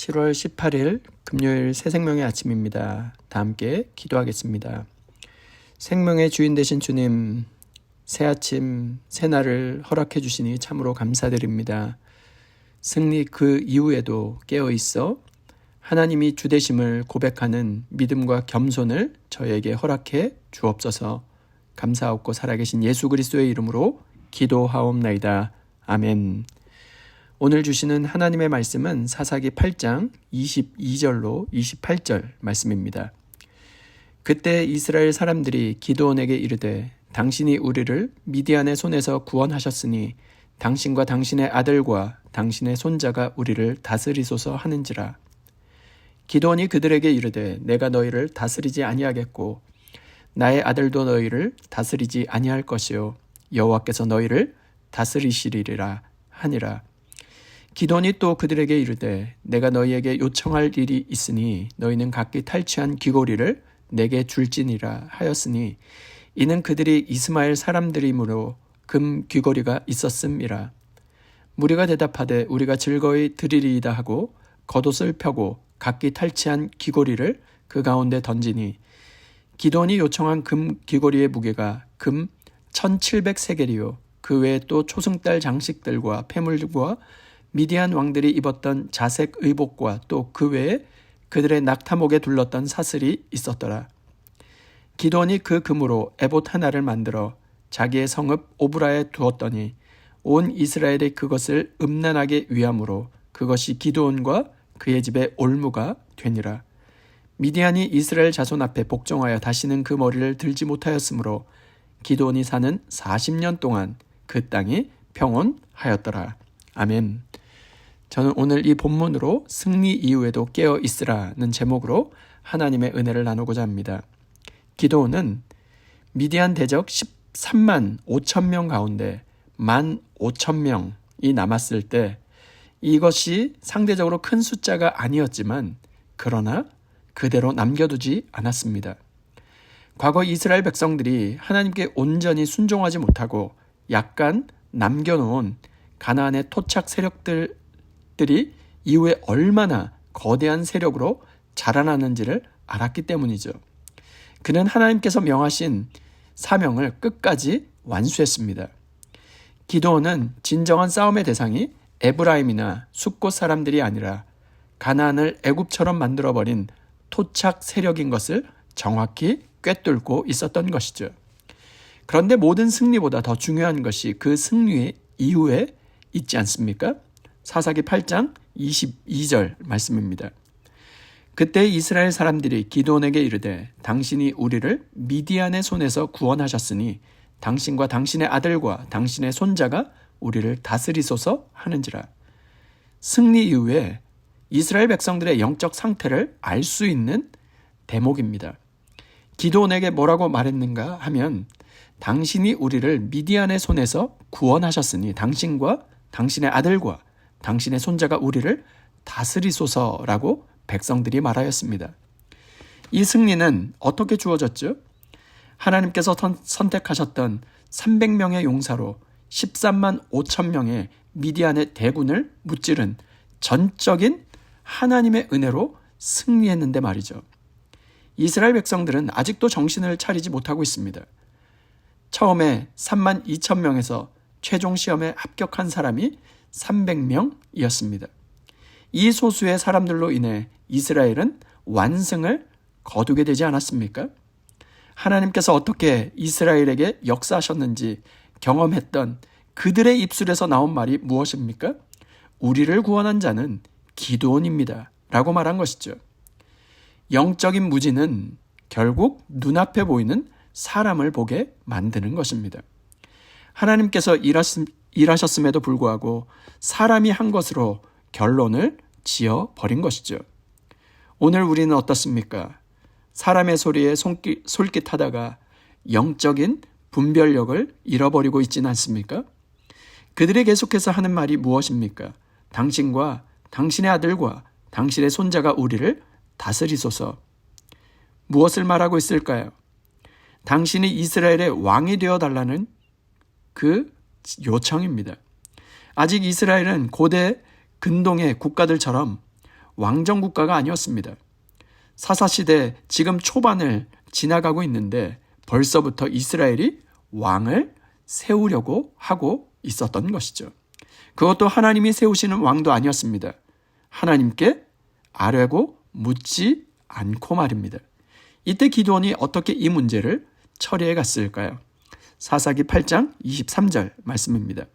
7월 18일 금요일 새생명의 아침입니다. 다 함께 기도하겠습니다. 생명의 주인 되신 주님, 새 아침, 새 날을 허락해 주시니 참으로 감사드립니다. 승리 그 이후에도 깨어 있어 하나님이 주 되심을 고백하는 믿음과 겸손을 저에게 허락해 주옵소서. 감사하옵고 살아계신 예수 그리스도의 이름으로 기도하옵나이다. 아멘. 오늘 주시는 하나님의 말씀은 사사기 8장 22절로 28절 말씀입니다. 그때 이스라엘 사람들이 기드온에게 이르되 당신이 우리를 미디안의 손에서 구원하셨으니 당신과 당신의 아들과 당신의 손자가 우리를 다스리소서 하는지라. 기드온이 그들에게 이르되 내가 너희를 다스리지 아니하겠고 나의 아들도 너희를 다스리지 아니할 것이요 여호와께서 너희를 다스리시리라 하니라. 기드온이 또 그들에게 이르되 내가 너희에게 요청할 일이 있으니 너희는 각기 탈취한 귀고리를 내게 줄지니라 하였으니 이는 그들이 이스마엘 사람들이므로 금 귀고리가 있었음이라. 무리가 대답하되 우리가 즐거이 드리리이다 하고 겉옷을 펴고 각기 탈취한 귀고리를 그 가운데 던지니 기드온이 요청한 금 귀고리의 무게가 금 1700세겔이요 그 외에 또 초승달 장식들과 폐물과 미디안 왕들이 입었던 자색 의복과 또 그 외에 그들의 낙타목에 둘렀던 사슬이 있었더라. 기드온이 그 금으로 에봇 하나를 만들어 자기의 성읍 오브라에 두었더니 온 이스라엘이 그것을 음란하게 위함으로 그것이 기드온과 그의 집의 올무가 되니라. 미디안이 이스라엘 자손 앞에 복종하여 다시는 그 머리를 들지 못하였으므로 기드온이 사는 40년 동안 그 땅이 평온하였더라. 아멘. 저는 오늘 이 본문으로 승리 이후에도 깨어 있으라는 제목으로 하나님의 은혜를 나누고자 합니다. 기드온은 미디안 대적 13만 5천 명 가운데 15,000명이 남았을 때 이것이 상대적으로 큰 숫자가 아니었지만 그러나 그대로 남겨두지 않았습니다. 과거 이스라엘 백성들이 하나님께 온전히 순종하지 못하고 약간 남겨놓은 가나안의 토착 세력들이 이후에 얼마나 거대한 세력으로 자라나는지를 알았기 때문이죠. 그는 하나님께서 명하신 사명을 끝까지 완수했습니다. 기드온은 진정한 싸움의 대상이 에브라임이나 숫곳 사람들이 아니라 가나안을 애굽처럼 만들어버린 토착 세력인 것을 정확히 꿰뚫고 있었던 것이죠. 그런데 모든 승리보다 더 중요한 것이 그 승리의 이후에 있지 않습니까? 사사기 8장 22절 말씀입니다. 그때 이스라엘 사람들이 기드온에게 이르되 당신이 우리를 미디안의 손에서 구원하셨으니 당신과 당신의 아들과 당신의 손자가 우리를 다스리소서 하는지라. 승리 이후에 이스라엘 백성들의 영적 상태를 알 수 있는 대목입니다. 기드온에게 뭐라고 말했는가 하면 당신이 우리를 미디안의 손에서 구원하셨으니 당신과 당신의 아들과 당신의 손자가 우리를 다스리소서라고 백성들이 말하였습니다. 이 승리는 어떻게 주어졌죠? 하나님께서 선택하셨던 300명의 용사로 13만 5천 명의 미디안의 대군을 무찌른 전적인 하나님의 은혜로 승리했는데 말이죠. 이스라엘 백성들은 아직도 정신을 차리지 못하고 있습니다. 처음에 3만 2천 명에서 최종 시험에 합격한 사람이 300명이었습니다. 이 소수의 사람들로 인해 이스라엘은 완승을 거두게 되지 않았습니까? 하나님께서 어떻게 이스라엘에게 역사하셨는지 경험했던 그들의 입술에서 나온 말이 무엇입니까? 우리를 구원한 자는 기드온입니다. 라고 말한 것이죠. 영적인 무지는 결국 눈앞에 보이는 사람을 보게 만드는 것입니다. 하나님께서 일하셨음에도 불구하고 사람이 한 것으로 결론을 지어버린 것이죠. 오늘 우리는 어떻습니까? 사람의 소리에 솔깃하다가 영적인 분별력을 잃어버리고 있지는 않습니까? 그들이 계속해서 하는 말이 무엇입니까? 당신과 당신의 아들과 당신의 손자가 우리를 다스리소서. 무엇을 말하고 있을까요? 당신이 이스라엘의 왕이 되어달라는 그 요청입니다. 아직 이스라엘은 고대 근동의 국가들처럼 왕정국가가 아니었습니다. 사사시대 지금 초반을 지나가고 있는데 벌써부터 이스라엘이 왕을 세우려고 하고 있었던 것이죠. 그것도 하나님이 세우시는 왕도 아니었습니다. 하나님께 아뢰고 묻지 않고 말입니다. 이때 기드온이 어떻게 이 문제를 처리해 갔을까요? 사사기 8장 23절 말씀입니다.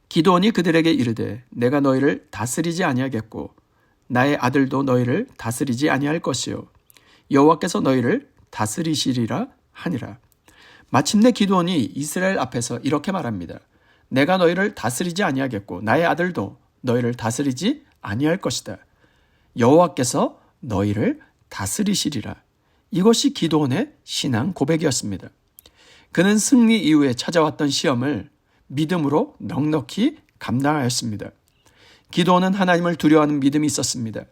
기드온이 그들에게 이르되 내가 너희를 다스리지 아니하겠고 나의 아들도 너희를 다스리지 아니할 것이요 여호와께서 너희를 다스리시리라 하니라. 마침내 기드온이 이스라엘 앞에서 이렇게 말합니다. 내가 너희를 다스리지 아니하겠고 나의 아들도 너희를 다스리지 아니할 것이다. 여호와께서 너희를 다스리시리라. 이것이 기드온의 신앙 고백이었습니다. 그는 승리 이후에 찾아왔던 시험을 믿음으로 넉넉히 감당하였습니다. 기드온은 하나님을 두려워하는 믿음이 있었습니다.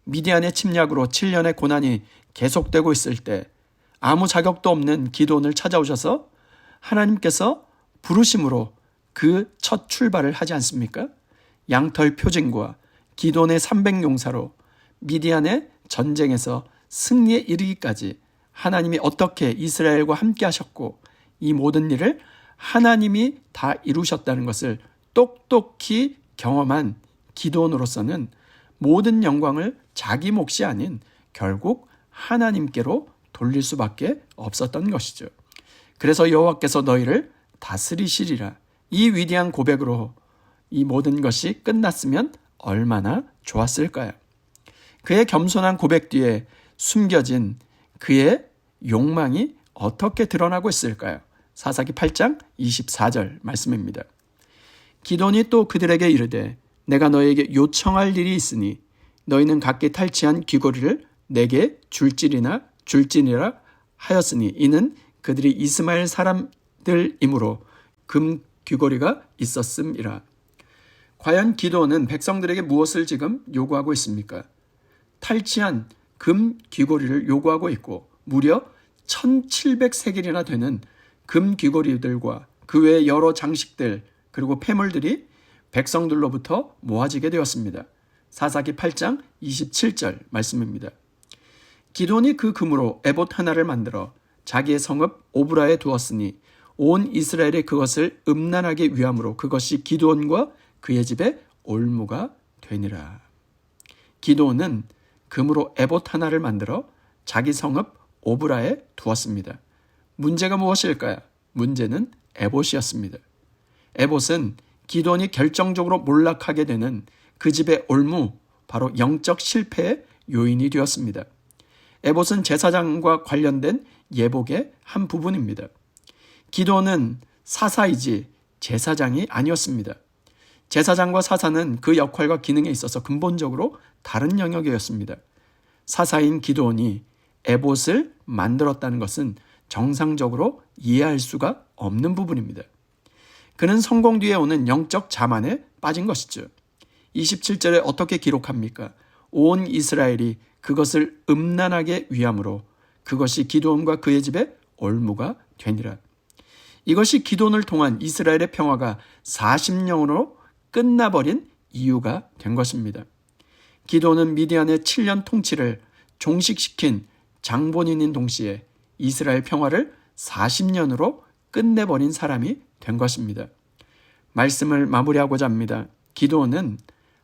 미디안의 침략으로 7년의 고난이 계속되고 있을 때 아무 자격도 없는 기드온을 찾아오셔서 하나님께서 부르심으로 그 첫 출발을 하지 않습니까? 양털 표징과 기드온의 300용사로 미디안의 전쟁에서 승리에 이르기까지 하나님이 어떻게 이스라엘과 함께 하셨고 이 모든 일을 하나님이 다 이루셨다는 것을 똑똑히 경험한 기드온으로서는 모든 영광을 자기 몫이 아닌 결국 하나님께로 돌릴 수밖에 없었던 것이죠. 그래서 여호와께서 너희를 다스리시리라. 이 위대한 고백으로 이 모든 것이 끝났으면 얼마나 좋았을까요? 그의 겸손한 고백 뒤에 숨겨진 그의 욕망이 어떻게 드러나고 있을까요? 사사기 8장 24절 말씀입니다. 기드온이 또 그들에게 이르되 내가 너에게 요청할 일이 있으니 너희는 각기 탈취한 귀고리를 내게 줄지니라 하였으니 이는 그들이 이스마엘 사람들이므로 금 귀고리가 있었음이라. 과연 기드온은 백성들에게 무엇을 지금 요구하고 있습니까? 탈취한 금 귀고리를 요구하고 있고 무려 1700세겔이나 되는 금 귀고리들과 그 외의 여러 장식들 그리고 폐물들이 백성들로부터 모아지게 되었습니다. 사사기 8장 27절 말씀입니다. 기드온이 그 금으로 에봇 하나를 만들어 자기의 성읍 오브라에 두었으니 온 이스라엘이 그것을 음란하게 위함으로 그것이 기드온과 그의 집에 올무가 되니라. 기드온은 금으로 에봇 하나를 만들어 자기 성읍 오브라에 두었습니다. 문제가 무엇일까요? 문제는 에봇이었습니다. 에봇은 기드온이 결정적으로 몰락하게 되는 그 집의 올무, 바로 영적 실패의 요인이 되었습니다. 에봇은 제사장과 관련된 예복의 한 부분입니다. 기드온은 사사이지 제사장이 아니었습니다. 제사장과 사사는 그 역할과 기능에 있어서 근본적으로 다른 영역이었습니다. 사사인 기드온이 에봇을 만들었다는 것은 정상적으로 이해할 수가 없는 부분입니다. 그는 성공 뒤에 오는 영적 자만에 빠진 것이죠. 27절에 어떻게 기록합니까? 온 이스라엘이 그것을 음란하게 위함으로 그것이 기드온과 그의 집에 올무가 되니라. 이것이 기드온을 통한 이스라엘의 평화가 40년으로 끝나버린 이유가 된 것입니다. 기드온은 미디안의 7년 통치를 종식시킨 장본인인 동시에 이스라엘 평화를 40년으로 끝내버린 사람이 된 것입니다. 말씀을 마무리하고자 합니다. 기드온은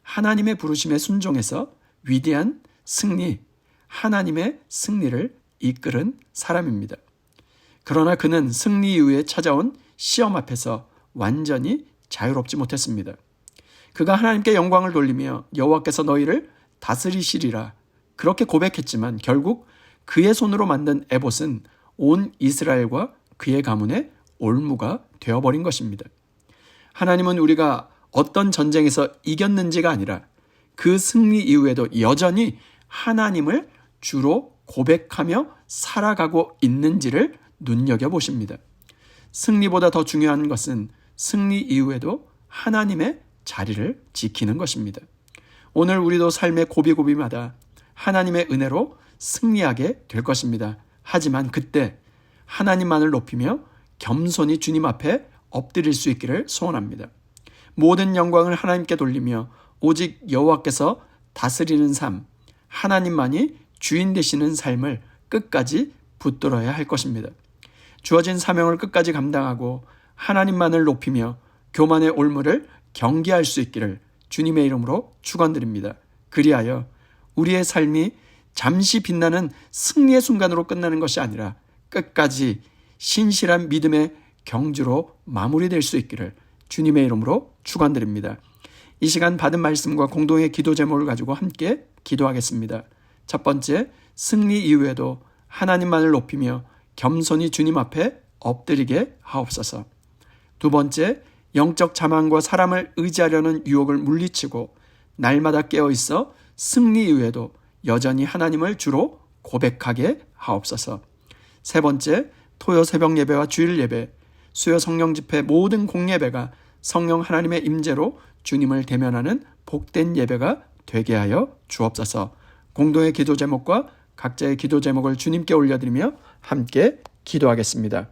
하나님의 부르심에 순종해서 위대한 승리, 하나님의 승리를 이끌은 사람입니다. 그러나 그는 승리 이후에 찾아온 시험 앞에서 완전히 자유롭지 못했습니다. 그가 하나님께 영광을 돌리며 여호와께서 너희를 다스리시리라 그렇게 고백했지만 결국 그의 손으로 만든 에봇은 온 이스라엘과 그의 가문의 올무가 되어버린 것입니다. 하나님은 우리가 어떤 전쟁에서 이겼는지가 아니라 그 승리 이후에도 여전히 하나님을 주로 고백하며 살아가고 있는지를 눈여겨보십니다. 승리보다 더 중요한 것은 승리 이후에도 하나님의 자리를 지키는 것입니다. 오늘 우리도 삶의 고비고비마다 하나님의 은혜로 승리하게 될 것입니다. 하지만 그때 하나님만을 높이며 겸손히 주님 앞에 엎드릴 수 있기를 소원합니다. 모든 영광을 하나님께 돌리며 오직 여호와께서 다스리는 삶, 하나님만이 주인 되시는 삶을 끝까지 붙들어야 할 것입니다. 주어진 사명을 끝까지 감당하고 하나님만을 높이며 교만의 올무를 경계할 수 있기를 주님의 이름으로 축원드립니다. 그리하여 우리의 삶이 잠시 빛나는 승리의 순간으로 끝나는 것이 아니라 끝까지 신실한 믿음의 경주로 마무리될 수 있기를 주님의 이름으로 축원드립니다. 이 시간 받은 말씀과 공동의 기도 제목을 가지고 함께 기도하겠습니다. 첫 번째, 승리 이후에도 하나님만을 높이며 겸손히 주님 앞에 엎드리게 하옵소서. 두 번째, 영적 자만과 사람을 의지하려는 유혹을 물리치고 날마다 깨어있어 승리 이후에도 여전히 하나님을 주로 고백하게 하옵소서. 세 번째, 토요 새벽 예배와 주일 예배, 수요 성령 집회 모든 공예배가 성령 하나님의 임재로 주님을 대면하는 복된 예배가 되게 하여 주옵소서. 공동의 기도 제목과 각자의 기도 제목을 주님께 올려드리며 함께 기도하겠습니다.